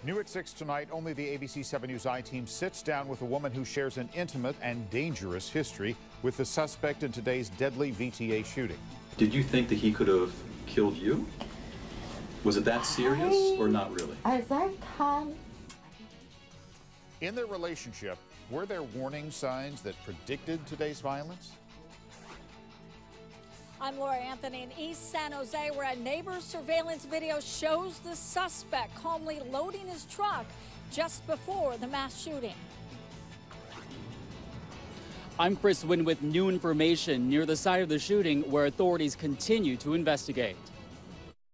New at 6 tonight, only the ABC7 News I-team sits down with a woman who shares an intimate and dangerous history with the suspect in today's deadly VTA shooting. Did you think that he could have killed you? Was it that serious or not really? At that time. In their relationship, were there warning signs that predicted today's violence? I'm Laura Anthony in East San Jose, where a neighbor's surveillance video shows the suspect calmly loading his truck just before the mass shooting. I'm Chris Wynn with new information near the site of the shooting, where authorities continue to investigate.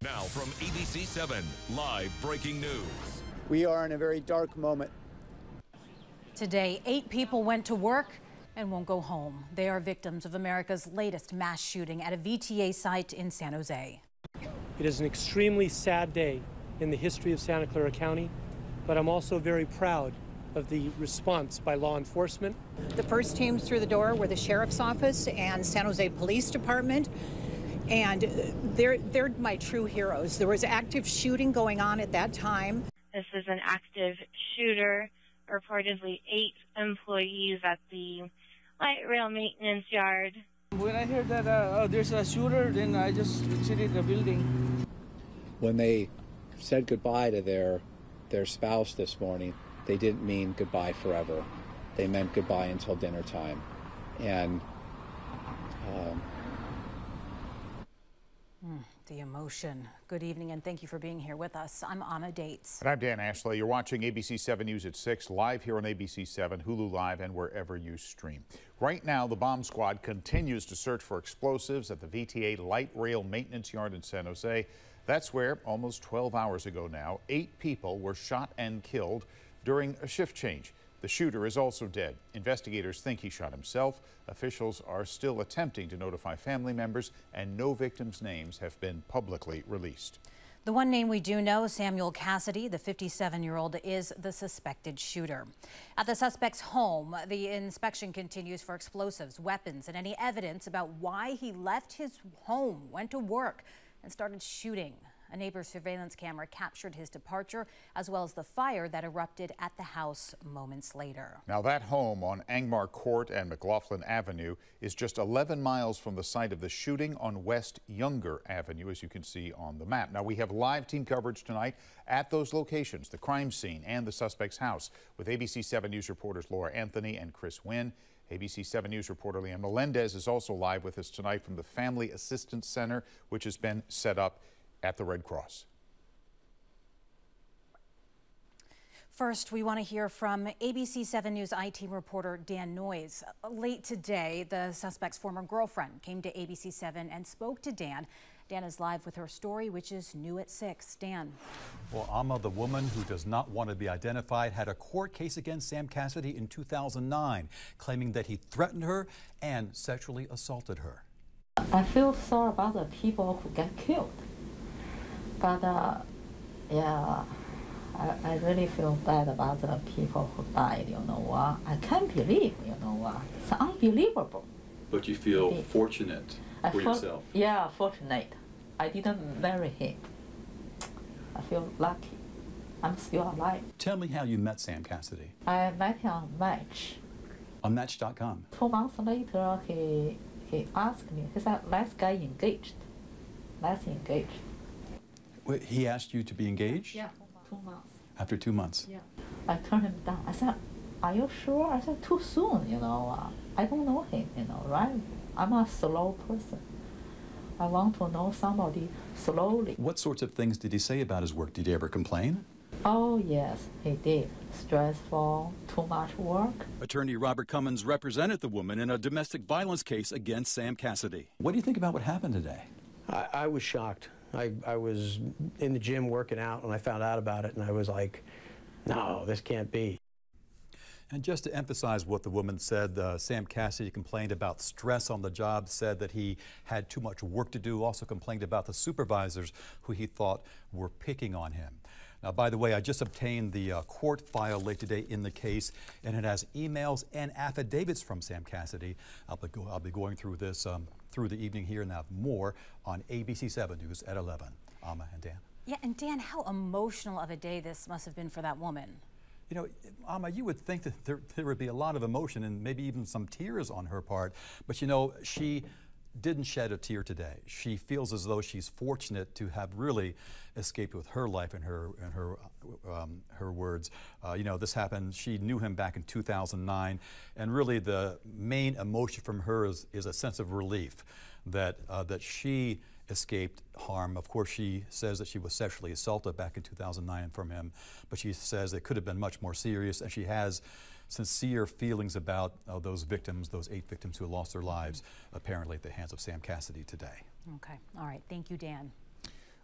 Now from ABC7, live breaking news. We are in a very dark moment. Today, 8 people went to work and won't go home. They are victims of America's latest mass shooting at a VTA site in San Jose. It is an extremely sad day in the history of Santa Clara County, but I'm also very proud of the response by law enforcement. The first teams through the door were the Sheriff's Office and San Jose Police Department, and they're my true heroes. There was active shooting going on at that time. This is an active shooter, reportedly 8 employees at the light rail maintenance yard. When I heard that there's a shooter, then I just exited the building. When they said goodbye to their spouse this morning, they didn't mean goodbye forever. They meant goodbye until dinner time. And the emotion. Good evening, and thank you for being here with us. I'm Anna Dates. And I'm Dan Ashley. You're watching ABC7 News at 6, live here on ABC7, Hulu Live, and wherever you stream. Right now, the bomb squad continues to search for explosives at the VTA light rail maintenance yard in San Jose. That's where, almost 12 hours ago now, 8 people were shot and killed during a shift change. The shooter is also dead. Investigators think he shot himself. Officials are still attempting to notify family members, and no victims' names have been publicly released. The one name we do know, Samuel Cassidy, the 57-year-old, is the suspected shooter. At the suspect's home, the inspection continues for explosives, weapons, and any evidence about why he left his home, went to work, and started shooting. A neighbor's surveillance camera captured his departure, as well as the fire that erupted at the house moments later. Now, that home on Angmar Court and McLaughlin Avenue is just 11 miles from the site of the shooting on West Younger Avenue, as you can see on the map. Now, we have live team coverage tonight at those locations, the crime scene and the suspect's house, with ABC7 News reporters Laura Anthony and Chris Wynn. ABC7 News reporter Leanne Melendez is also live with us tonight from the Family Assistance Center, which has been set up at the Red Cross. First, we want to hear from ABC7 News I-team reporter Dan Noyes. Late today, the suspect's former girlfriend came to ABC7 and spoke to Dan. Dan is live with her story, which is new at 6. Dan. Well, Amma, the woman who does not want to be identified, had a court case against Sam Cassidy in 2009, claiming that he threatened her and sexually assaulted her. I feel sorry about the people who get killed. But yeah, I really feel bad about the people who died, you know what. I can't believe, you know what. It's unbelievable. But you feel fortunate for yourself? Yeah, fortunate. I didn't marry him. I feel lucky. I'm still alive. Tell me how you met Sam Cassidy. I met him on Match. On Match.com? 2 months later, he asked me, he said, let's get engaged. Let's engage. Wait, he asked you to be engaged? Yeah, 2 months. After 2 months? Yeah. I turned him down. I said, are you sure? I said, too soon, you know. I don't know him, you know, right? I'm a slow person. I want to know somebody slowly. What sorts of things did he say about his work? Did he ever complain? Oh, yes, he did. Stressful, too much work. Attorney Robert Cummins represented the woman in a domestic violence case against Sam Cassidy. What do you think about what happened today? I was shocked. I was in the gym working out and I found out about it and I was like, no, this can't be. And just to emphasize what the woman said, Sam Cassidy complained about stress on the job, said that he had too much work to do, also complained about the supervisors who he thought were picking on him. Now, by the way, I just obtained the court file late today in the case, and it has emails and affidavits from Sam Cassidy. I'll be going through this through the evening here, and have more on ABC7 News at 11. Amma and Dan. Yeah, and Dan, how emotional of a day this must have been for that woman. You know, Alma, you would think that there would be a lot of emotion and maybe even some tears on her part, but you know, she didn't shed a tear today. She feels as though she's fortunate to have really escaped with her life and her words. You know, this happened, she knew him back in 2009, and really the main emotion from her is a sense of relief that she escaped harm. Of course, she says that she was sexually assaulted back in 2009 from him, but she says it could have been much more serious, and she has sincere feelings about those victims, those 8 victims who lost their lives, apparently at the hands of Sam Cassidy today. Okay, all right, thank you, Dan.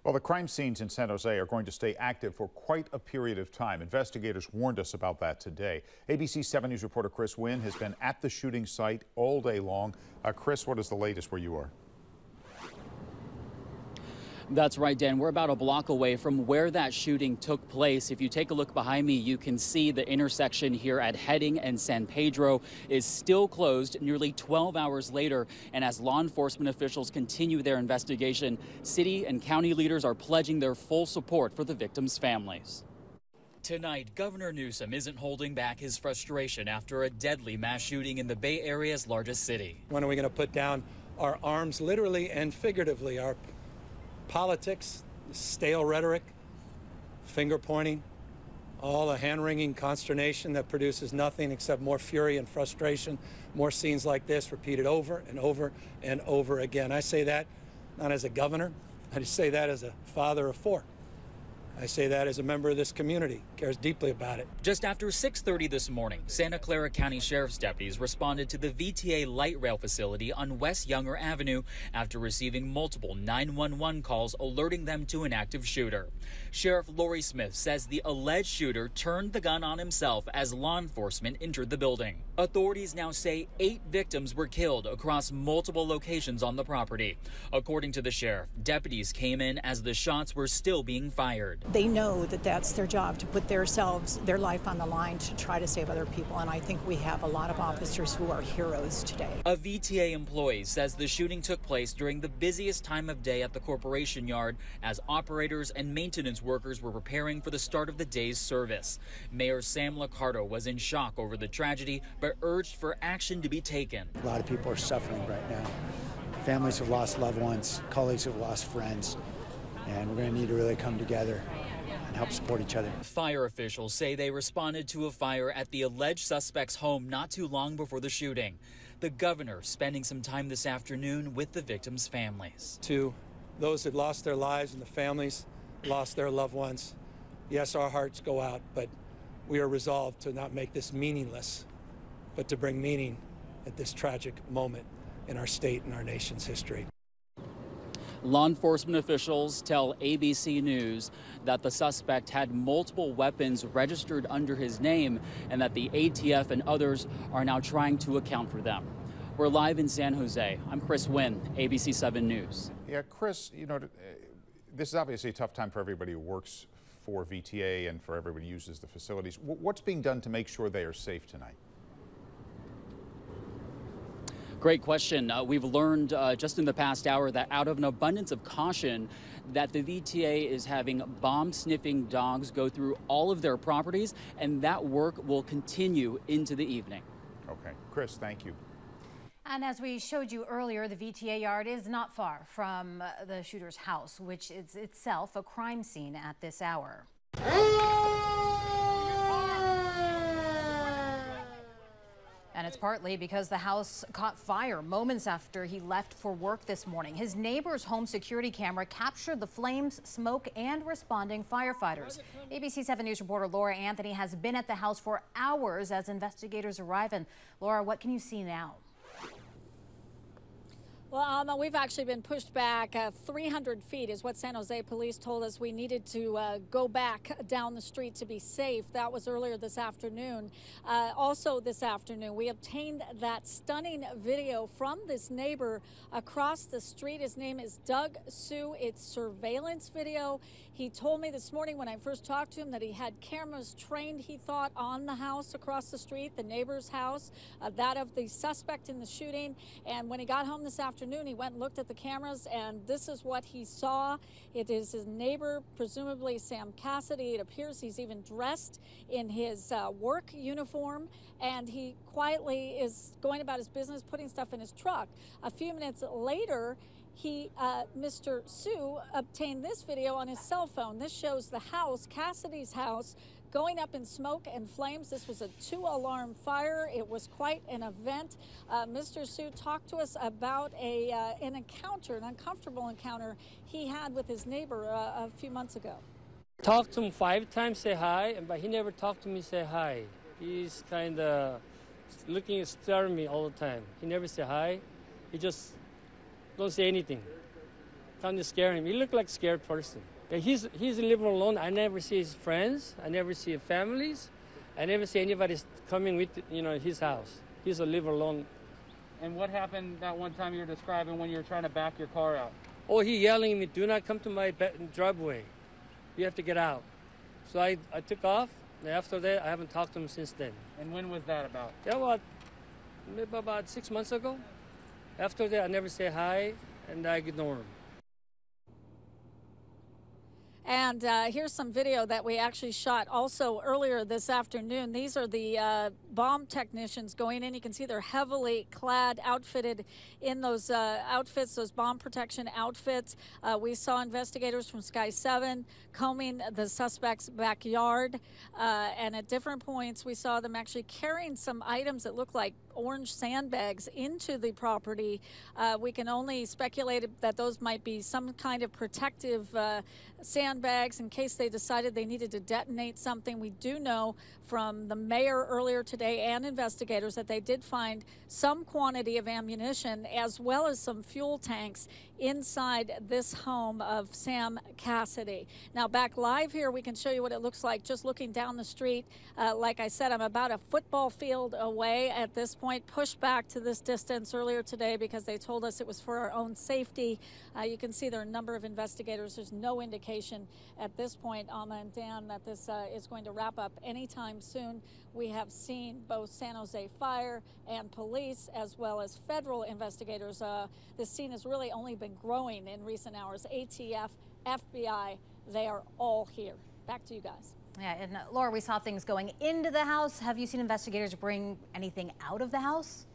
Well, the crime scenes in San Jose are going to stay active for quite a period of time. Investigators warned us about that today. ABC 7 News reporter Chris Wynn has been at the shooting site all day long. Chris, what is the latest where you are? That's right, Dan. We're about a block away from where that shooting took place. If you take a look behind me, you can see the intersection here at Heading and San Pedro is still closed nearly 12 hours later. And as law enforcement officials continue their investigation, city and county leaders are pledging their full support for the victims' families. Tonight, Governor Newsom isn't holding back his frustration after a deadly mass shooting in the Bay Area's largest city. When are we going to put down our arms, literally and figuratively, our politics, stale rhetoric, finger pointing, all a hand-wringing consternation that produces nothing except more fury and frustration, more scenes like this repeated over and over and over again. I say that not as a governor, I just say that as a father of 4. I say that as a member of this community, cares deeply about it. Just after 6:30 this morning, Santa Clara County Sheriff's deputies responded to the VTA light rail facility on West Younger Avenue after receiving multiple 911 calls alerting them to an active shooter. Sheriff Lori Smith says the alleged shooter turned the gun on himself as law enforcement entered the building. Authorities now say 8 victims were killed across multiple locations on the property. According to the sheriff, deputies came in as the shots were still being fired. They know that that's their job, to put their life on the line to try to save other people, and I think we have a lot of officers who are heroes today. A VTA employee says the shooting took place during the busiest time of day at the corporation yard as operators and maintenance workers were preparing for the start of the day's service. Mayor Sam Liccardo was in shock over the tragedy, but urged for action to be taken. A lot of people are suffering right now. Families have lost loved ones, colleagues have lost friends, and we're going to need to really come together and help support each other. Fire officials say they responded to a fire at the alleged suspect's home not too long before the shooting. The governor spending some time this afternoon with the victims' families. To those that lost their lives and the families lost their loved ones, yes, our hearts go out, but we are resolved to not make this meaningless, but to bring meaning at this tragic moment in our state and our nation's history. Law enforcement officials tell ABC News that the suspect had multiple weapons registered under his name and that the ATF and others are now trying to account for them. We're live in San Jose. I'm Chris Wynn, ABC 7 News. Yeah, Chris, you know, this is obviously a tough time for everybody who works for VTA and for everybody who uses the facilities. What's being done to make sure they are safe tonight? Great question. We've learned just in the past hour that out of an abundance of caution that the VTA is having bomb-sniffing dogs go through all of their properties, and that work will continue into the evening. Okay. Chris, thank you. And as we showed you earlier, the VTA yard is not far from the shooter's house, which is itself a crime scene at this hour. And it's partly because the house caught fire moments after he left for work this morning. His neighbor's home security camera captured the flames, smoke, and responding firefighters. ABC 7 News reporter Laura Anthony has been at the house for hours as investigators arrive. And Laura, what can you see now? Well, we've actually been pushed back 300 feet is what San Jose police told us. We needed to go back down the street to be safe. That was earlier this afternoon. Also this afternoon, we obtained that stunning video from this neighbor across the street. His name is Doug Sue. It's surveillance video. He told me this morning when I first talked to him that he had cameras trained, he thought, on the house across the street, the neighbor's house, that of the suspect in the shooting. And when he got home this afternoon, afternoon, he went and looked at the cameras, and this is what he saw. It is his neighbor, presumably Sam Cassidy. It appears he's even dressed in his work uniform, and he quietly is going about his business, putting stuff in his truck. A few minutes later, Mr. Sue obtained this video on his cell phone. This shows the house, Cassidy's house, going up in smoke and flames. This was a 2-alarm fire. It was quite an event. Mr. Sue talked to us about an encounter, an uncomfortable encounter he had with his neighbor a few months ago. Talked to him 5 times, say hi, but he never talked to me, say hi. He's kind of looking and staring at me all the time. He never say hi. He just don't say anything. Kind of scare him. He looked like a scared person. He's living alone. I never see his friends. I never see his families. I never see anybody coming with his house. He's a live alone. And what happened that one time you were describing when you were trying to back your car out? Oh, he yelling at me, "Do not come to my driveway. You have to get out." So I took off. And after that, I haven't talked to him since then. And when was that about? Yeah, maybe about 6 months ago. After that, I never say hi, and I ignore him. And here's some video that we actually shot also earlier this afternoon. These are the bomb technicians going in. You can see they're heavily clad, outfitted in those outfits, those bomb protection outfits. We saw investigators from Sky 7 combing the suspect's backyard. And at different points, we saw them actually carrying some items that look like orange sandbags into the property. We can only speculate that those might be some kind of protective sandbags in case they decided they needed to detonate something. We do know from the mayor earlier today and investigators that they did find some quantity of ammunition as well as some fuel tanks inside this home of Sam Cassidy. Now back live here, we can show you what it looks like just looking down the street. Like I said, I'm about a football field away at this point, pushed back to this distance earlier today because they told us it was for our own safety. You can see there are a number of investigators. There's no indication at this point, Alma and Dan, that this is going to wrap up anytime soon. We have seen both San Jose Fire and police as well as federal investigators. This scene has really only been growing in recent hours. ATF, FBI, they are all here. Back to you guys. Yeah, and Laura, we saw things going into the house. Have you seen investigators bring anything out of the house?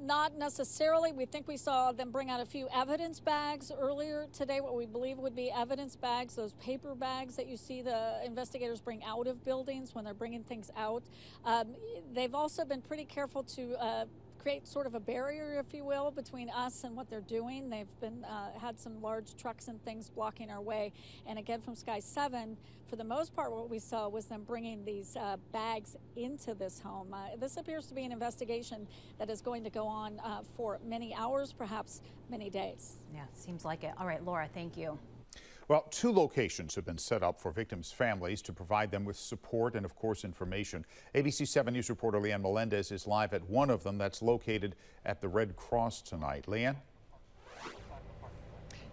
Not necessarily. We think we saw them bring out a few evidence bags earlier today, what we believe would be evidence bags, those paper bags that you see the investigators bring out of buildings when they're bringing things out. They've also been pretty careful to create sort of a barrier, if you will, between us and what they're doing. They've been had some large trucks and things blocking our way. And again, from Sky 7, for the most part, what we saw was them bringing these bags into this home. This appears to be an investigation that is going to go on for many hours, perhaps many days. Yeah, seems like it. All right, Laura, thank you. Well, 2 locations have been set up for victims' families to provide them with support and, of course, information. ABC 7 News reporter Leanne Melendez is live at one of them that's located at the Red Cross tonight. Leanne?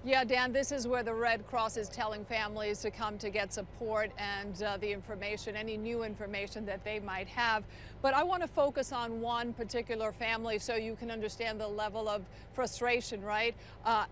Yeah, Dan, this is where the Red Cross is telling families to come to get support and the information, any new information that they might have. But I want to focus on one particular family so you can understand the level of frustration, right?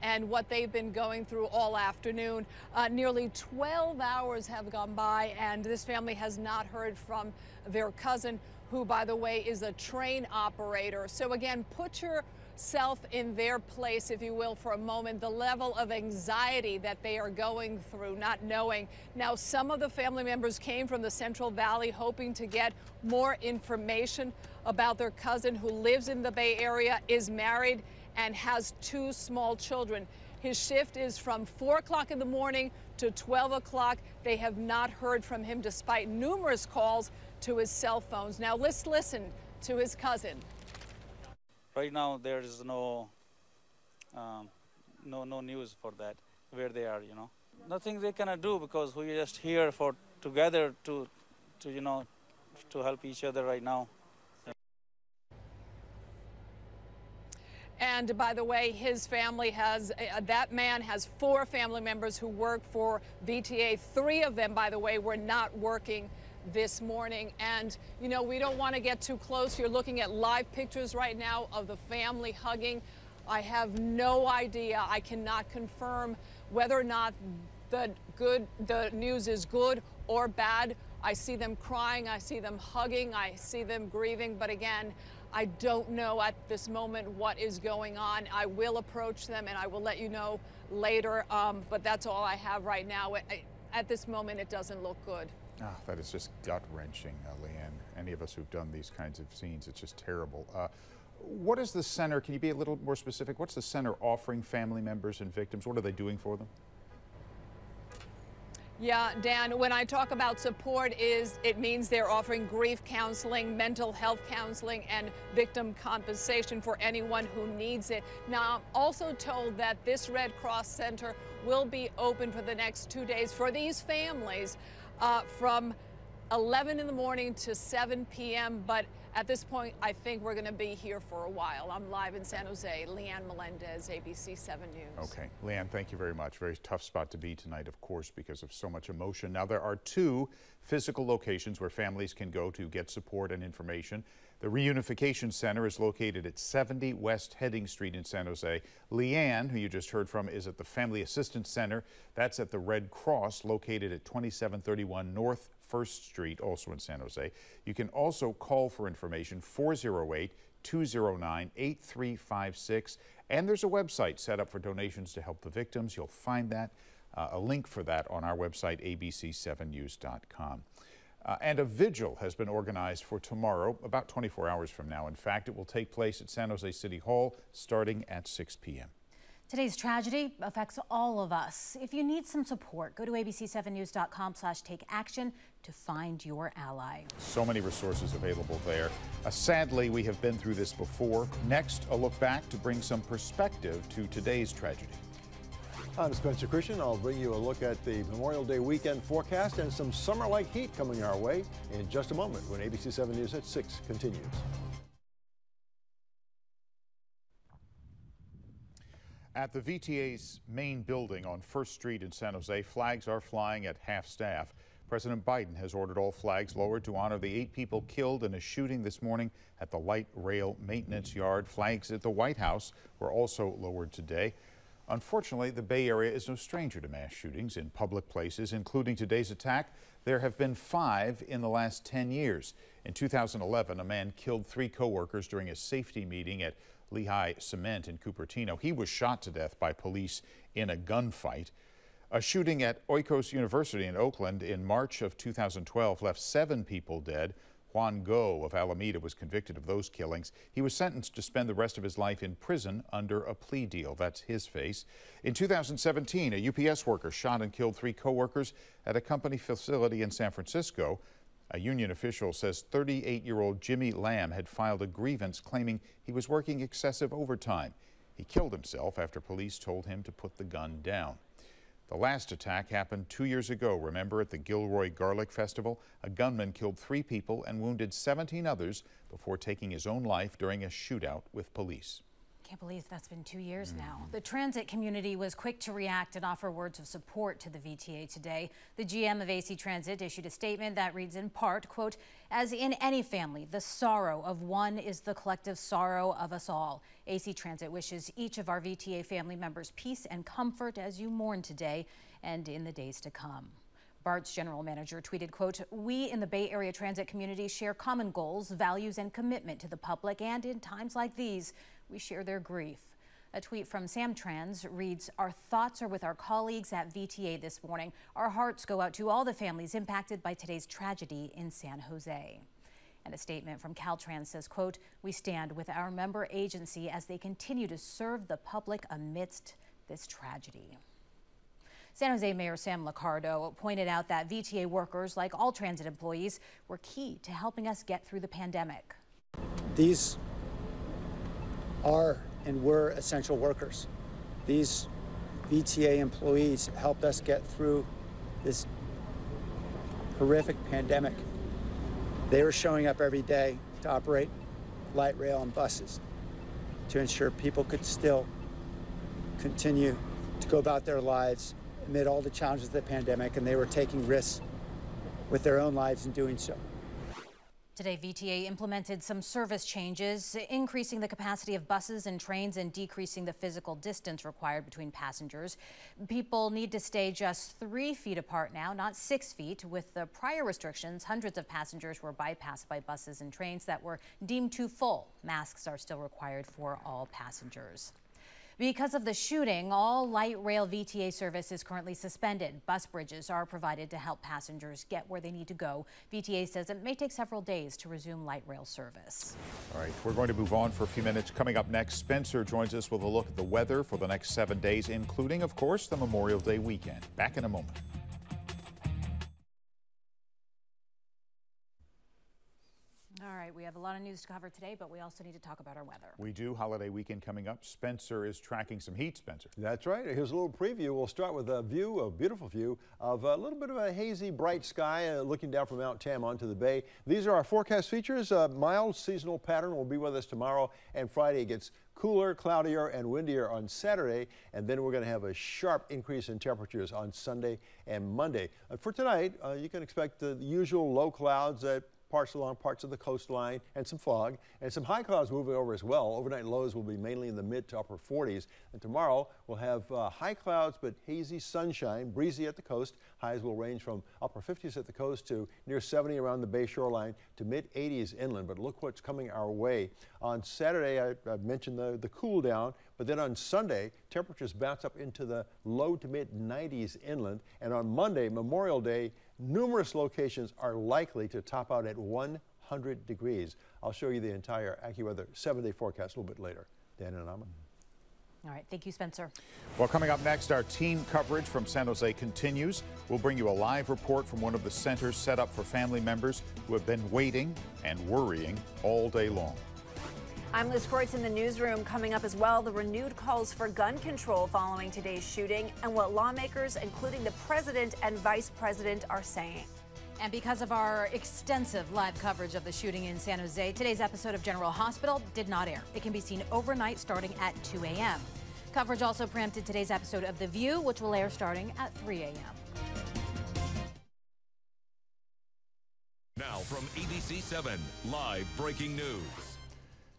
And what they've been going through all afternoon. Nearly 12 hours have gone by, and this family has not heard from their cousin, who, by the way, is a train operator. So again, put yourself in their place, if you will, for a moment, the level of anxiety that they are going through, not knowing. Now, some of the family members came from the Central Valley hoping to get more information about their cousin who lives in the Bay Area, is married, and has 2 small children. His shift is from 4 o'clock in the morning to 12 o'clock. They have not heard from him despite numerous calls to his cell phones. Now let's listen to his cousin. Right now there is no news for that, where they are, Nothing they cannot do because we are just here for together to help each other right now. And by the way, his family has, that man has 4 family members who work for VTA. 3 of them, by the way, were not working this morning. And, you know, we don't want to get too close. You're looking at live pictures right now of the family hugging. I have no idea. I cannot confirm whether or not the news is good or bad. I see them crying, I see them hugging, I see them grieving, but again, I don't know at this moment what is going on. I will approach them and I will let you know later, but that's all I have right now. At this moment, it doesn't look good. Oh, that is just gut-wrenching, Leanne. Any of us who've done these kinds of scenes, it's just terrible. What is the center, can you be a little more specific? What's the center offering family members and victims? What are they doing for them? Yeah, Dan, when I talk about support, it means they're offering grief counseling, mental health counseling, and victim compensation for anyone who needs it. Now, I'm also told that this Red Cross Center will be open for the next 2 days for these families from 11 in the morning to 7 p.m. But at this point, I think we're going to be here for a while. I'm live in San Jose. Leanne Melendez, ABC7 News. Okay. Leanne, thank you very much. Very tough spot to be tonight, of course, because of so much emotion. Now, there are 2 physical locations where families can go to get support and information. The Reunification Center is located at 70 West Heading Street in San Jose. Leanne, who you just heard from, is at the Family Assistance Center. That's at the Red Cross, located at 2731 North 1st Street, also in San Jose. You can also call for information, 408-209-8356. And there's a website set up for donations to help the victims. You'll find that, a link for that on our website, abc7news.com. And a vigil has been organized for tomorrow, about 24 hours from now. In fact, it will take place at San Jose City Hall starting at 6 p.m. Today's tragedy affects all of us. If you need some support, go to abc7news.com/takeaction to find your ally. So many resources available there. Sadly, we have been through this before. Next, a look back to bring some perspective to today's tragedy. I'm Spencer Christian. I'll bring you a look at the Memorial Day weekend forecast and some summer-like heat coming our way in just a moment when ABC7 News at 6 continues. At the VTA's main building on 1st Street in San Jose, flags are flying at half-staff. President Biden has ordered all flags lowered to honor the 8 people killed in a shooting this morning at the light rail maintenance yard. Flags at the White House were also lowered today. Unfortunately, the Bay Area is no stranger to mass shootings in public places, including today's attack. There have been 5 in the last 10 years. In 2011, a man killed 3 co-workers during a safety meeting at Lehigh Cement in Cupertino. He was shot to death by police in a gunfight. A shooting at Oikos University in Oakland in March of 2012 left 7 people dead. Juan Go of Alameda was convicted of those killings. He was sentenced to spend the rest of his life in prison under a plea deal. That's his face. In 2017, a UPS worker shot and killed 3 co-workers at a company facility in San Francisco. A union official says 38-year-old Jimmy Lamb had filed a grievance claiming he was working excessive overtime. He killed himself after police told him to put the gun down. The last attack happened 2 years ago. Remember, at the Gilroy Garlic Festival, a gunman killed 3 people and wounded 17 others before taking his own life during a shootout with police. Can't believe that's been 2 years now. The transit community was quick to react and offer words of support to the VTA today. The GM of AC Transit issued a statement that reads in part, quote, "As in any family, the sorrow of one is the collective sorrow of us all. AC Transit wishes each of our VTA family members peace and comfort as you mourn today and in the days to come." BART's general manager tweeted, quote, "We in the Bay Area transit community share common goals, values, and commitment to the public, and in times like these, we share their grief." A tweet from Samtrans reads, "Our thoughts are with our colleagues at VTA this morning. Our hearts go out to all the families impacted by today's tragedy in San Jose." And a statement from Caltrans says, quote, "We stand with our member agency as they continue to serve the public amidst this tragedy." San Jose Mayor Sam Liccardo pointed out that VTA workers, like all transit employees, were key to helping us get through the pandemic. These are and were essential workers. These VTA employees helped us get through this horrific pandemic. They were showing up every day to operate light rail and buses to ensure people could still continue to go about their lives amid all the challenges of the pandemic, and they were taking risks with their own lives in doing so. Today, VTA implemented some service changes, increasing the capacity of buses and trains and decreasing the physical distance required between passengers. People need to stay just 3 feet apart now, not 6 feet. With the prior restrictions, hundreds of passengers were bypassed by buses and trains that were deemed too full. Masks are still required for all passengers. Because of the shooting, all light rail VTA service is currently suspended. Bus bridges are provided to help passengers get where they need to go. VTA says it may take several days to resume light rail service. All right, we're going to move on for a few minutes. Coming up next, Spencer joins us with a look at the weather for the next 7 days, including, of course, the Memorial Day weekend. Back in a moment. All right, we have a lot of news to cover today, but we also need to talk about our weather. We do. Holiday weekend coming up. Spencer is tracking some heat, Spencer. That's right. Here's a little preview. We'll start with a view, a beautiful view of a little bit of a hazy, bright sky looking down from Mount Tam onto the bay. These are our forecast features. A mild seasonal pattern will be with us tomorrow and Friday. It gets cooler, cloudier, and windier on Saturday, and then we're going to have a sharp increase in temperatures on Sunday and Monday. For tonight, you can expect the usual low clouds at along parts of the coastline and some fog and some high clouds moving over as well. Overnight lows will be mainly in the mid to upper 40s. And tomorrow we'll have high clouds but hazy sunshine, breezy at the coast. Highs will range from upper 50s at the coast to near 70 around the bay shoreline to mid 80s inland. But look what's coming our way. On Saturday, I mentioned the cool down, but then on Sunday, temperatures bounce up into the low to mid 90s inland. And on Monday, Memorial Day, numerous locations are likely to top out at 100 degrees. I'll show you the entire AccuWeather 7-day forecast a little bit later. Dan and Amma. All right, thank you, Spencer. Well, coming up next, our team coverage from San Jose continues. We'll bring you a live report from one of the centers set up for family members who have been waiting and worrying all day long. I'm Liz Kreutz in the newsroom. Coming up as well, the renewed calls for gun control following today's shooting and what lawmakers, including the president and vice president, are saying. And because of our extensive live coverage of the shooting in San Jose, today's episode of General Hospital did not air. It can be seen overnight starting at 2 a.m. Coverage also preempted today's episode of The View, which will air starting at 3 a.m. Now from ABC7, live breaking news.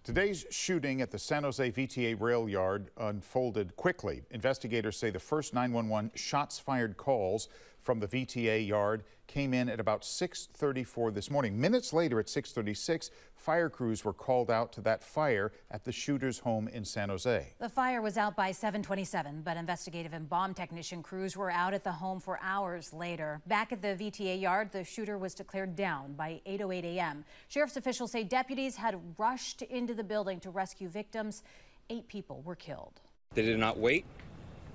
Today's shooting at the San Jose VTA rail yard unfolded quickly. Investigators say the first 911 shots fired calls from the VTA yard came in at about 6:34 this morning. Minutes later at 6:36, fire crews were called out to that fire at the shooter's home in San Jose. The fire was out by 7:27, but investigative and bomb technician crews were out at the home for hours later. Back at the VTA yard, the shooter was declared down by 8:08 a.m. Sheriff's officials say deputies had rushed into the building to rescue victims. 8 people were killed. They did not wait.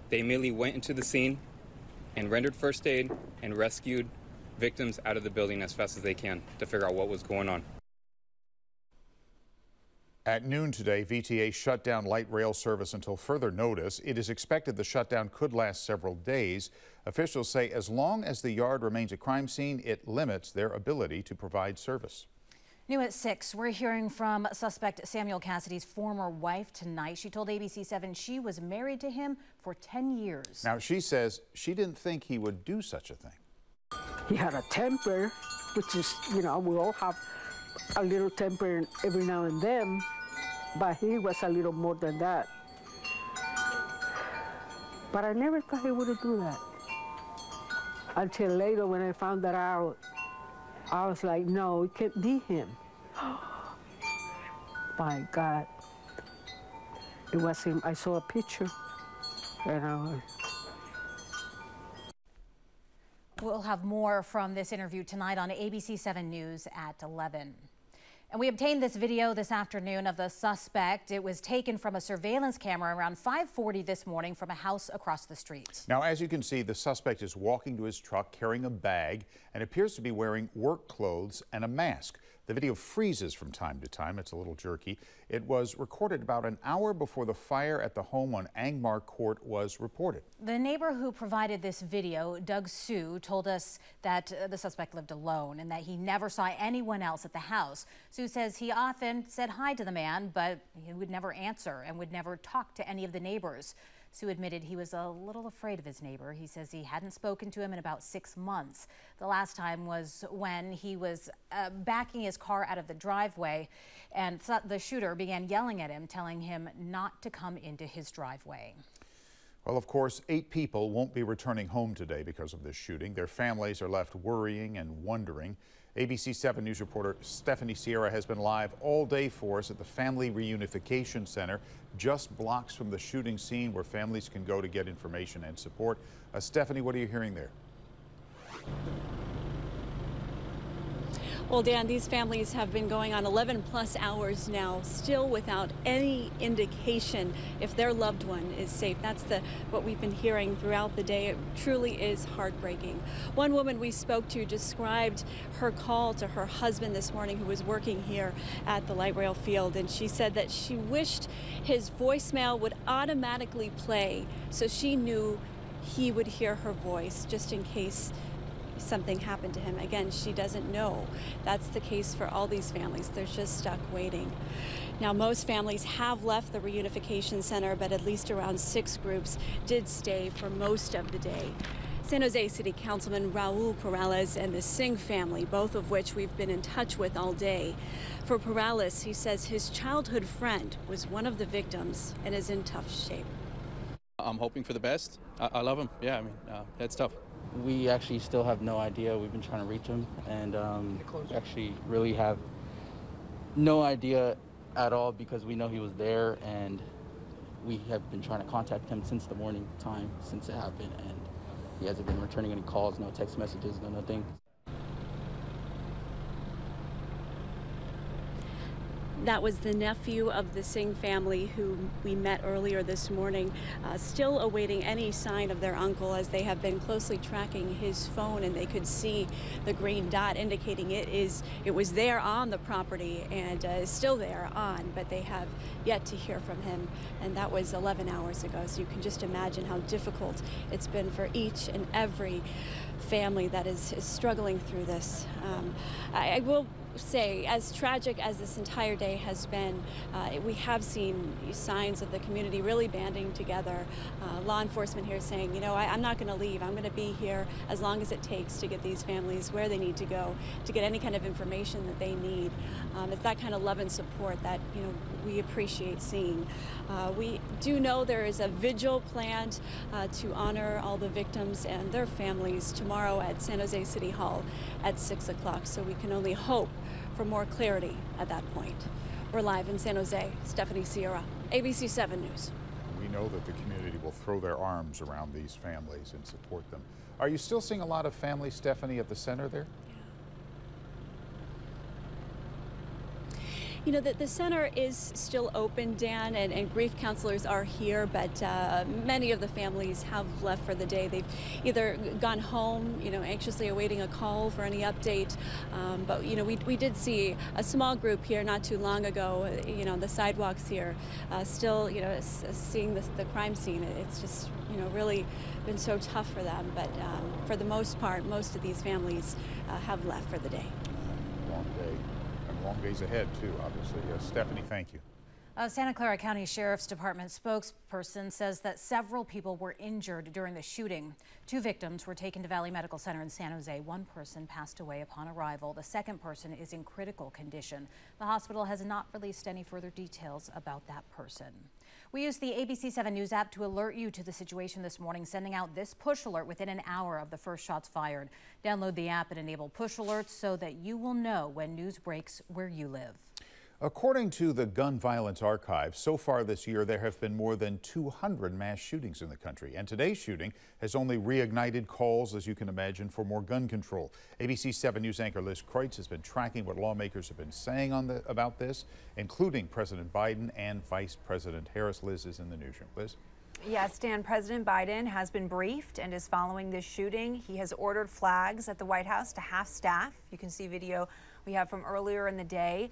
They immediately went into the scene and rendered first aid and rescued victims out of the building as fast as they can to figure out what was going on. At noon today, VTA shut down light rail service until further notice. It is expected the shutdown could last several days. Officials say as long as the yard remains a crime scene, it limits their ability to provide service. New at 6, we're hearing from suspect Samuel Cassidy's former wife tonight. She told ABC7 she was married to him for 10 years. Now, she says she didn't think he would do such a thing. He had a temper, which is, you know, we all have a little temper every now and then, but he was a little more than that. But I never thought he would do that. Until later when I found that out, I was like, no, it can't be him. My God. It was him. I saw a picture, and We'll have more from this interview tonight on ABC7 News at 11. And we obtained this video this afternoon of the suspect. It was taken from a surveillance camera around 5:40 this morning from a house across the street. Now, as you can see, the suspect is walking to his truck carrying a bag and appears to be wearing work clothes and a mask. The video freezes from time to time. It's a little jerky. It was recorded about an hour before the fire at the home on Angmar Court was reported. The neighbor who provided this video, Doug Sue, told us that the suspect lived alone and that he never saw anyone else at the house. Sue says he often said hi to the man, but he would never answer and would never talk to any of the neighbors. Sue admitted he was a little afraid of his neighbor. He says he hadn't spoken to him in about 6 months. The last time was when he was backing his car out of the driveway, and the shooter began yelling at him, telling him not to come into his driveway. Well, of course, 8 people won't be returning home today because of this shooting. Their families are left worrying and wondering. ABC7 News reporter Stephanie Sierra has been live all day for us at the Family Reunification Center, just blocks from the shooting scene where families can go to get information and support. Stephanie, what are you hearing there? Well, Dan, these families have been going on 11+ hours now, still without any indication if their loved one is safe. That's what we've been hearing throughout the day. It truly is heartbreaking. One woman we spoke to described her call to her husband this morning, who was working here at the light rail field, and she said that she wished his voicemail would automatically play so she knew he would hear her voice just in case something happened to him. Again, she doesn't know. That's the case for all these families. They're just stuck waiting. Now, most families have left the reunification center, but at least around 6 groups did stay for most of the day. San Jose City Councilman Raul Perales and the Singh family, both of which we've been in touch with all day. For Perales, he says his childhood friend was one of the victims and is in tough shape. I'm hoping for the best. I love him. Yeah, I mean, it's tough. We actually still have no idea. We've been trying to reach him, and actually really have no idea at all, because we know he was there, and we have been trying to contact him since the morning time, since it happened, and he hasn't been returning any calls, no text messages, no nothing. That was the nephew of the Singh family who we met earlier this morning, still awaiting any sign of their uncle, as they have been closely tracking his phone, and they could see the green dot indicating it was there on the property and is still there on, but they have yet to hear from him, and that was 11 hours ago. So you can just imagine how difficult it's been for each and every family that is struggling through this. I will say, as tragic as this entire day has been, we have seen signs of the community really banding together. Law enforcement here saying, you know, I'm not going to leave. I'm going to be here as long as it takes to get these families where they need to go, to get any kind of information that they need. It's that kind of love and support that, you know, we appreciate seeing. We do know there is a vigil planned to honor all the victims and their families tomorrow at San Jose City Hall at 6 o'clock. So we can only hope for more clarity at that point. We're live in San Jose. Stephanie Sierra, ABC7 News. We know that the community will throw their arms around these families and support them. Are you still seeing a lot of families, Stephanie, at the center there? You know, the center is still open, Dan, and grief counselors are here, but many of the families have left for the day. They've either gone home, you know, anxiously awaiting a call for any update. But, you know, we did see a small group here not too long ago, you know, on the sidewalks here, still, you know, seeing the crime scene. It's just, you know, really been so tough for them. But for the most part, most of these families have left for the day. Long day. Long days ahead, too, obviously. Stephanie, thank you. Santa Clara County Sheriff's Department spokesperson says that several people were injured during the shooting. 2 victims were taken to Valley Medical Center in San Jose. 1 person passed away upon arrival. The second person is in critical condition. The hospital has not released any further details about that person. We used the ABC7 News app to alert you to the situation this morning, sending out this push alert within an hour of the first shots fired. Download the app and enable push alerts so that you will know when news breaks where you live. According to the Gun Violence Archive, so far this year there have been more than 200 mass shootings in the country, and today's shooting has only reignited calls, as you can imagine, for more gun control. ABC7 News anchor Liz Kreutz has been tracking what lawmakers have been saying about this, including President Biden and Vice President Harris. Liz is in the newsroom. Liz? Yes, Dan, President Biden has been briefed and is following this shooting. He has ordered flags at the White House to half staff. You can see video we have from earlier in the day.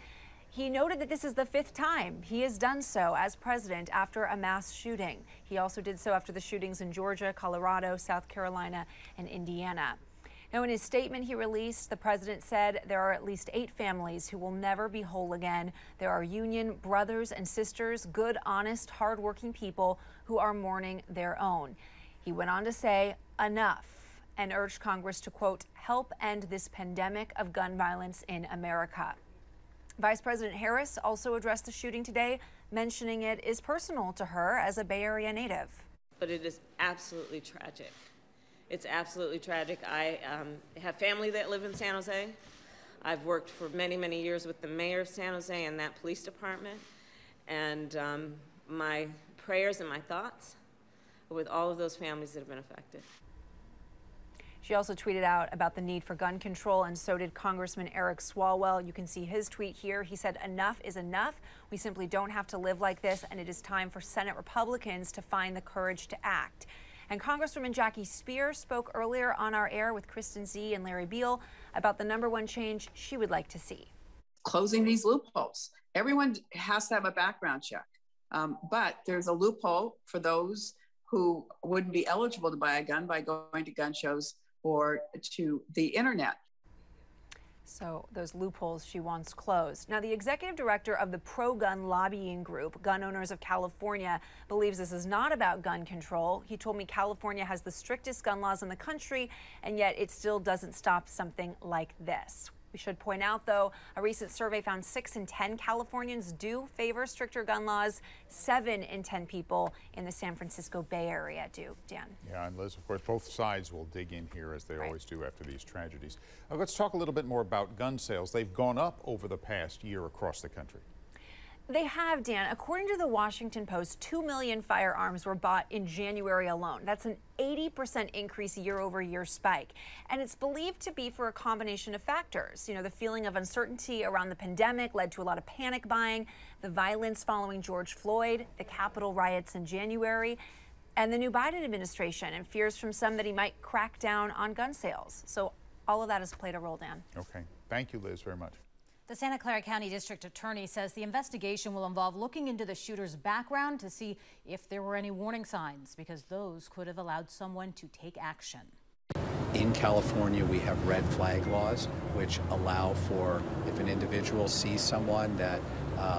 He noted that this is the 5th time he has done so as president after a mass shooting. He also did so after the shootings in Georgia, Colorado, South Carolina, and Indiana. Now, in his statement he released, the president said there are at least 8 families who will never be whole again. There are union brothers and sisters, good, honest, hardworking people who are mourning their own. He went on to say, enough, and urged Congress to, quote, help end this pandemic of gun violence in America. Vice President Harris also addressed the shooting today, mentioning it is personal to her as a Bay Area native. But it is absolutely tragic. It's absolutely tragic. I have family that live in San Jose. I've worked for many, many years with the mayor of San Jose and that police department. And my prayers and my thoughts are with all of those families that have been affected. She also tweeted out about the need for gun control, and so did Congressman Eric Swalwell. You can see his tweet here. He said, enough is enough. We simply don't have to live like this, and it is time for Senate Republicans to find the courage to act. And Congresswoman Jackie Speer spoke earlier on our air with Kristen Z and Larry Beal about the #1 change she would like to see. Closing these loopholes. Everyone has to have a background check, but there's a loophole for those who wouldn't be eligible to buy a gun by going to gun shows or to the internet. So those loopholes she wants closed. Now, the executive director of the pro-gun lobbying group, Gun Owners of California, believes this is not about gun control. He told me California has the strictest gun laws in the country, and yet it still doesn't stop something like this. We should point out, though, a recent survey found 6 in 10 Californians do favor stricter gun laws. 7 in 10 people in the San Francisco Bay Area do. Dan. Yeah, and Liz, of course, both sides will dig in here as they always do after these tragedies. Let's talk a little bit more about gun sales. They've gone up over the past year across the country. They have, Dan. According to the Washington Post, 2 million firearms were bought in January alone. That's an 80% increase year-over-year spike. And it's believed to be for a combination of factors. You know, the feeling of uncertainty around the pandemic led to a lot of panic buying, the violence following George Floyd, the Capitol riots in January, and the new Biden administration, and fears from some that he might crack down on gun sales. So all of that has played a role, Dan. Okay. Thank you, Liz, very much. The Santa Clara County District Attorney says the investigation will involve looking into the shooter's background to see if there were any warning signs, because those could have allowed someone to take action. In California, we have red flag laws, which allow for, if an individual sees someone that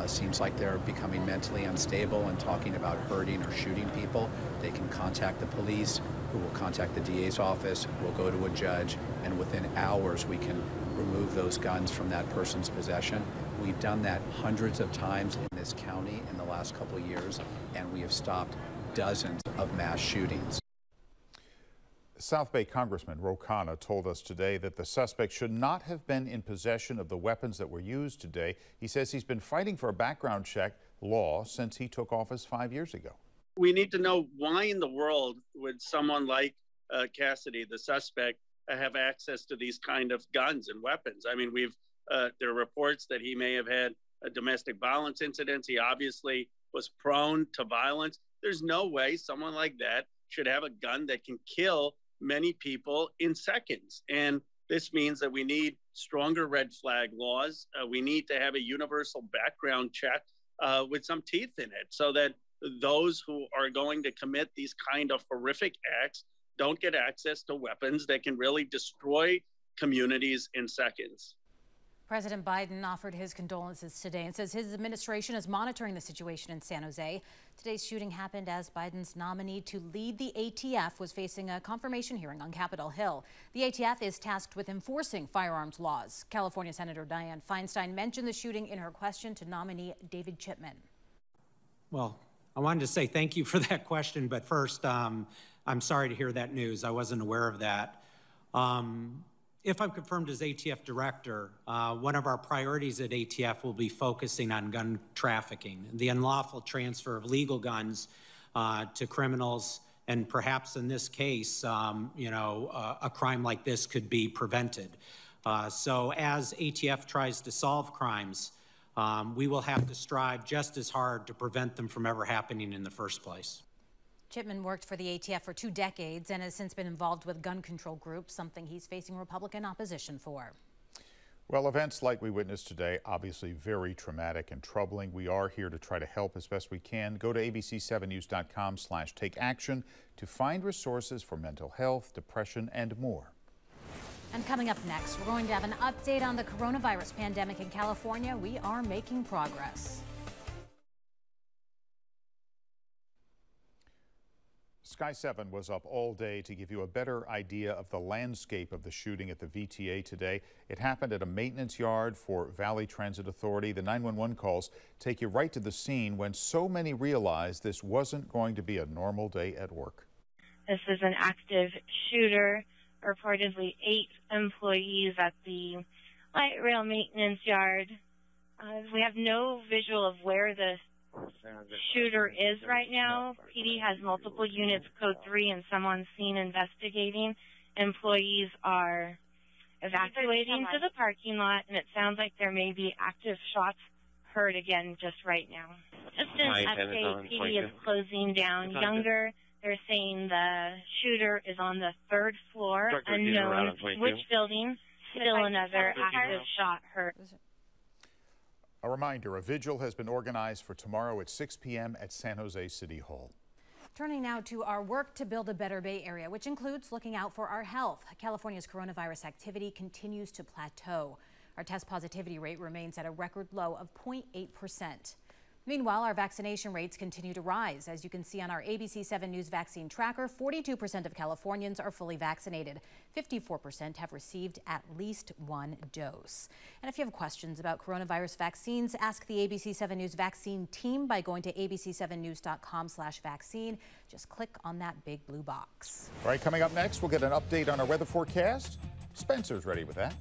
seems like they're becoming mentally unstable and talking about hurting or shooting people, they can contact the police, who will contact the DA's office, will go to a judge, and within hours we can remove those guns from that person's possession. We've done that hundreds of times in this county in the last couple of years, and we have stopped dozens of mass shootings. South Bay Congressman Ro Khanna told us today that the suspect should not have been in possession of the weapons that were used today. He says he's been fighting for a background check law since he took office 5 years ago. We need to know why in the world would someone like Cassidy, the suspect, have access to these kind of guns and weapons. I mean, there are reports that he may have had a domestic violence incident. He obviously was prone to violence. There's no way someone like that should have a gun that can kill many people in seconds. And this means that we need stronger red flag laws. We need to have a universal background check with some teeth in it, so that those who are going to commit these kind of horrific acts don't get access to weapons that can really destroy communities in seconds. President Biden offered his condolences today and says his administration is monitoring the situation in San Jose. Today's shooting happened as Biden's nominee to lead the ATF was facing a confirmation hearing on Capitol Hill. The ATF is tasked with enforcing firearms laws. California Senator Dianne Feinstein mentioned the shooting in her question to nominee David Chipman. Well, I wanted to say thank you for that question, but first, I'm sorry to hear that news. I wasn't aware of that. If I'm confirmed as ATF director, one of our priorities at ATF will be focusing on gun trafficking, the unlawful transfer of legal guns to criminals, and perhaps in this case, a crime like this could be prevented. So as ATF tries to solve crimes, we will have to strive just as hard to prevent them from ever happening in the first place. Chipman worked for the ATF for 2 decades and has since been involved with gun control groups, something he's facing Republican opposition for. Well, events like we witnessed today, obviously very traumatic and troubling. We are here to try to help as best we can. Go to abc7news.com/takeaction to find resources for mental health, depression, and more. And coming up next, we're going to have an update on the coronavirus pandemic in California. We are making progress. Sky 7 was up all day to give you a better idea of the landscape of the shooting at the VTA today. It happened at a maintenance yard for Valley Transit Authority. The 911 calls take you right to the scene when so many realized this wasn't going to be a normal day at work. This is an active shooter, reportedly 8 employees at the light rail maintenance yard. We have no visual of where the shooter is right now. PD has multiple units, code 3, and some on scene investigating. Employees are evacuating to the parking lot, and it sounds like there may be active shots heard again just right now. Just an update, PD is closing down Younger. They're saying the shooter is on the 3rd floor, unknown which building. Still another active shot heard. A reminder, a vigil has been organized for tomorrow at 6 p.m. at San Jose City Hall. Turning now to our work to build a better Bay Area, which includes looking out for our health. California's coronavirus activity continues to plateau. Our test positivity rate remains at a record low of 0.8%. Meanwhile, our vaccination rates continue to rise. As you can see on our ABC7 News vaccine tracker, 42% of Californians are fully vaccinated. 54% have received at least 1 dose. And if you have questions about coronavirus vaccines, ask the ABC7 News vaccine team by going to abc7news.com/vaccine. Just click on that big blue box. All right, coming up next, we'll get an update on our weather forecast. Spencer's ready with that.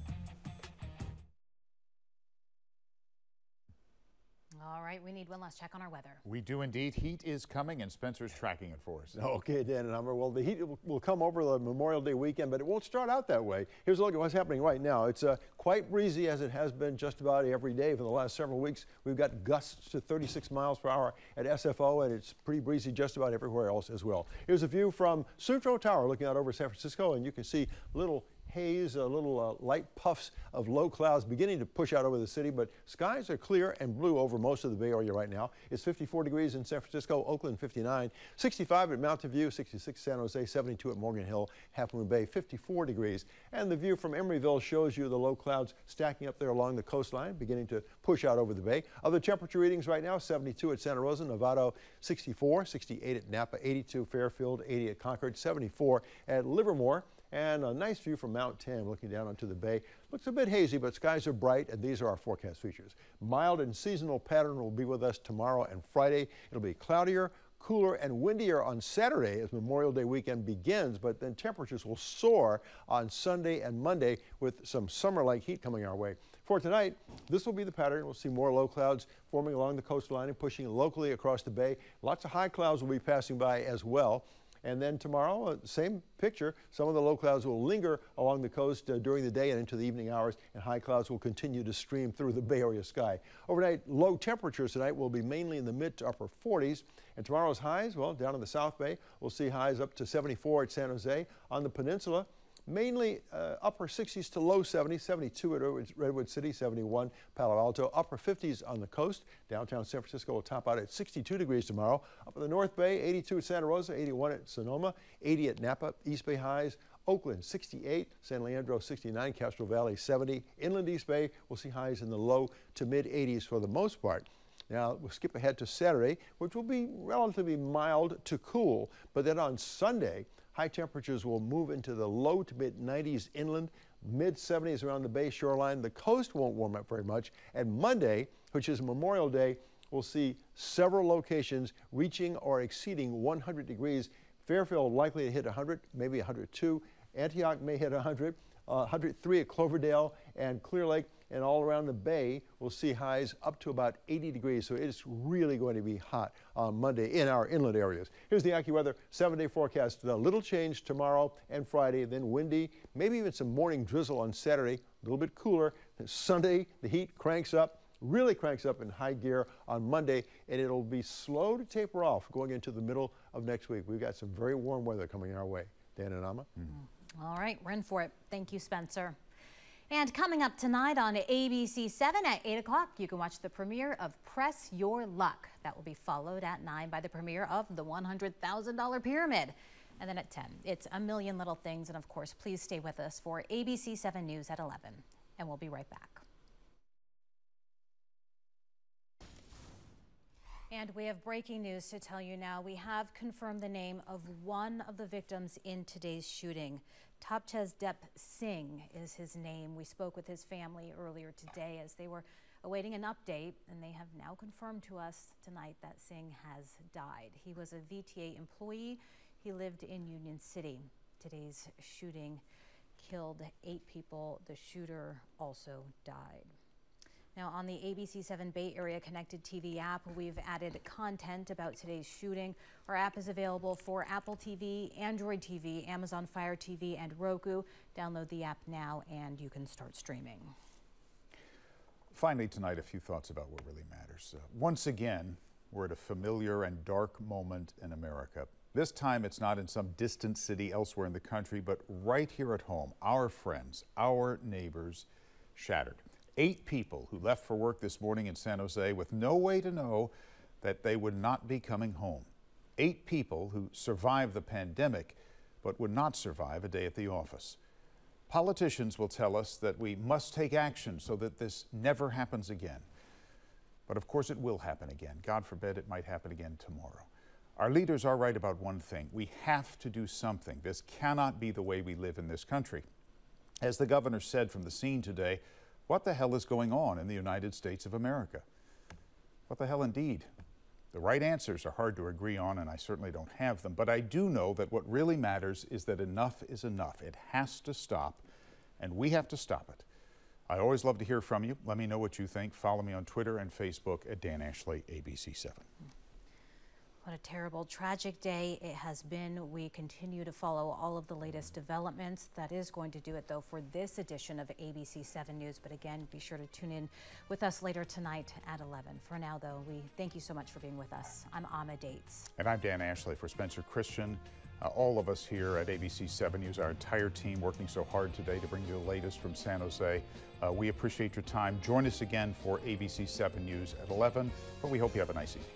All right, we need one last check on our weather. We do indeed. Heat is coming, and Spencer's tracking it for us. Okay, Dan and Hummer. Well, the heat will come over the Memorial Day weekend, but it won't start out that way. Here's a look at what's happening right now. It's quite breezy, as it has been just about every day for the last several weeks. We've got gusts to 36 miles per hour at SFO, and it's pretty breezy just about everywhere else as well. Here's a view from Sutro Tower looking out over San Francisco, and you can see little haze, little light puffs of low clouds beginning to push out over the city, but skies are clear and blue over most of the Bay Area right now. It's 54 degrees in San Francisco, Oakland 59, 65 at Mountain View, 66 San Jose, 72 at Morgan Hill, Half Moon Bay, 54 degrees. And the view from Emeryville shows you the low clouds stacking up there along the coastline, beginning to push out over the bay. Other temperature readings right now, 72 at Santa Rosa, Novato 64, 68 at Napa, 82 Fairfield, 80 at Concord, 74 at Livermore. And a nice view from Mount Tam looking down onto the bay. Looks a bit hazy, but skies are bright, and these are our forecast features. Mild and seasonal pattern will be with us tomorrow and Friday. It'll be cloudier, cooler, and windier on Saturday as Memorial Day weekend begins, but then temperatures will soar on Sunday and Monday with some summer-like heat coming our way. For tonight, this will be the pattern. We'll see more low clouds forming along the coastline and pushing locally across the bay. Lots of high clouds will be passing by as well. And then tomorrow, same picture. Some of the low clouds will linger along the coast during the day and into the evening hours, and high clouds will continue to stream through the Bay Area sky. Overnight, low temperatures tonight will be mainly in the mid to upper 40s. And tomorrow's highs, well, down in the South Bay, we'll see highs up to 74 at San Jose. On the peninsula, mainly upper 60s to low 70s, 72 at Redwood City, 71 Palo Alto, upper 50s on the coast. Downtown San Francisco will top out at 62 degrees tomorrow. Up in the North Bay, 82 at Santa Rosa, 81 at Sonoma, 80 at Napa. East Bay highs, Oakland 68, San Leandro 69, Castro Valley 70. Inland East Bay, we'll see highs in the low to mid 80s for the most part. Now, we'll skip ahead to Saturday, which will be relatively mild to cool, but then on Sunday, high temperatures will move into the low to mid 90s inland, mid 70s around the bay shoreline. The coast won't warm up very much. And Monday, which is Memorial Day, we'll see several locations reaching or exceeding 100 degrees. Fairfield likely to hit 100, maybe 102. Antioch may hit 100, 103 at Cloverdale and Clear Lake. And all around the bay, we'll see highs up to about 80 degrees. So it's really going to be hot on Monday in our inland areas. Here's the AccuWeather 7-day forecast. A little change tomorrow and Friday, then windy, maybe even some morning drizzle on Saturday, a little bit cooler. Then Sunday, the heat cranks up, really cranks up in high gear on Monday, and it'll be slow to taper off going into the middle of next week. We've got some very warm weather coming our way. Dan and Amma. All right, we're in for it. Thank you, Spencer. And coming up tonight on ABC7 at 8 o'clock, you can watch the premiere of Press Your Luck. That will be followed at 9 by the premiere of The $100,000 Pyramid. And then at 10, it's A Million Little Things. And of course, please stay with us for ABC 7 News at 11. And we'll be right back. And we have breaking news to tell you now. We have confirmed the name of one of the victims in today's shooting. Tapchesdep Singh is his name. We spoke with his family earlier today as they were awaiting an update, and they have now confirmed to us tonight that Singh has died. He was a VTA employee. He lived in Union City. Today's shooting killed 8 people. The shooter also died. Now, on the ABC7 Bay Area Connected TV app, we've added content about today's shooting. Our app is available for Apple TV, Android TV, Amazon Fire TV, and Roku. Download the app now, and you can start streaming. Finally tonight, a few thoughts about what really matters. Once again, we're at a familiar and dark moment in America. This time, it's not in some distant city elsewhere in the country, but right here at home. Our friends, our neighbors, shattered. 8 people who left for work this morning in San Jose with no way to know that they would not be coming home. 8 people who survived the pandemic but would not survive a day at the office. Politicians will tell us that we must take action so that this never happens again. But of course it will happen again. God forbid it might happen again tomorrow. Our leaders are right about one thing. We have to do something. This cannot be the way we live in this country. As the governor said from the scene today, what the hell is going on in the United States of America? What the hell indeed? The right answers are hard to agree on, and I certainly don't have them, but I do know that what really matters is that enough is enough. It has to stop, and we have to stop it. I always love to hear from you. Let me know what you think. Follow me on Twitter and Facebook at Dan Ashley, ABC7. What a terrible, tragic day it has been. We continue to follow all of the latest developments. That is going to do it, though, for this edition of ABC 7 News. But again, be sure to tune in with us later tonight at 11. For now, though, we thank you so much for being with us. I'm Amma Dates. And I'm Dan Ashley. For Spencer Christian, all of us here at ABC 7 News, our entire team working so hard today to bring you the latest from San Jose. We appreciate your time. Join us again for ABC 7 News at 11, but we hope you have a nice evening.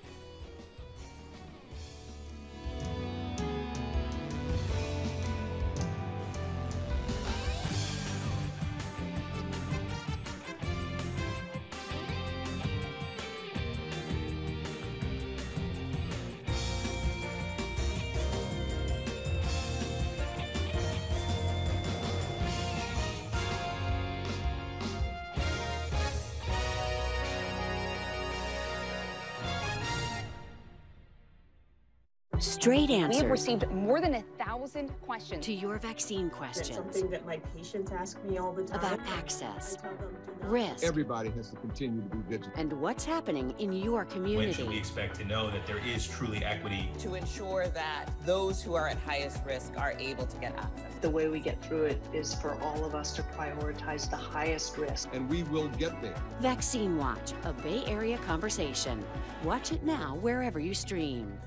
Straight answers. We have received more than 1,000 questions to your vaccine questions. That's something that my patients ask me all the time. About access, risk. Everybody has to continue to be vigilant. And what's happening in your community. When should we expect to know that there is truly equity? To ensure that those who are at highest risk are able to get access. The way we get through it is for all of us to prioritize the highest risk. And we will get there. Vaccine Watch, a Bay Area conversation. Watch it now wherever you stream.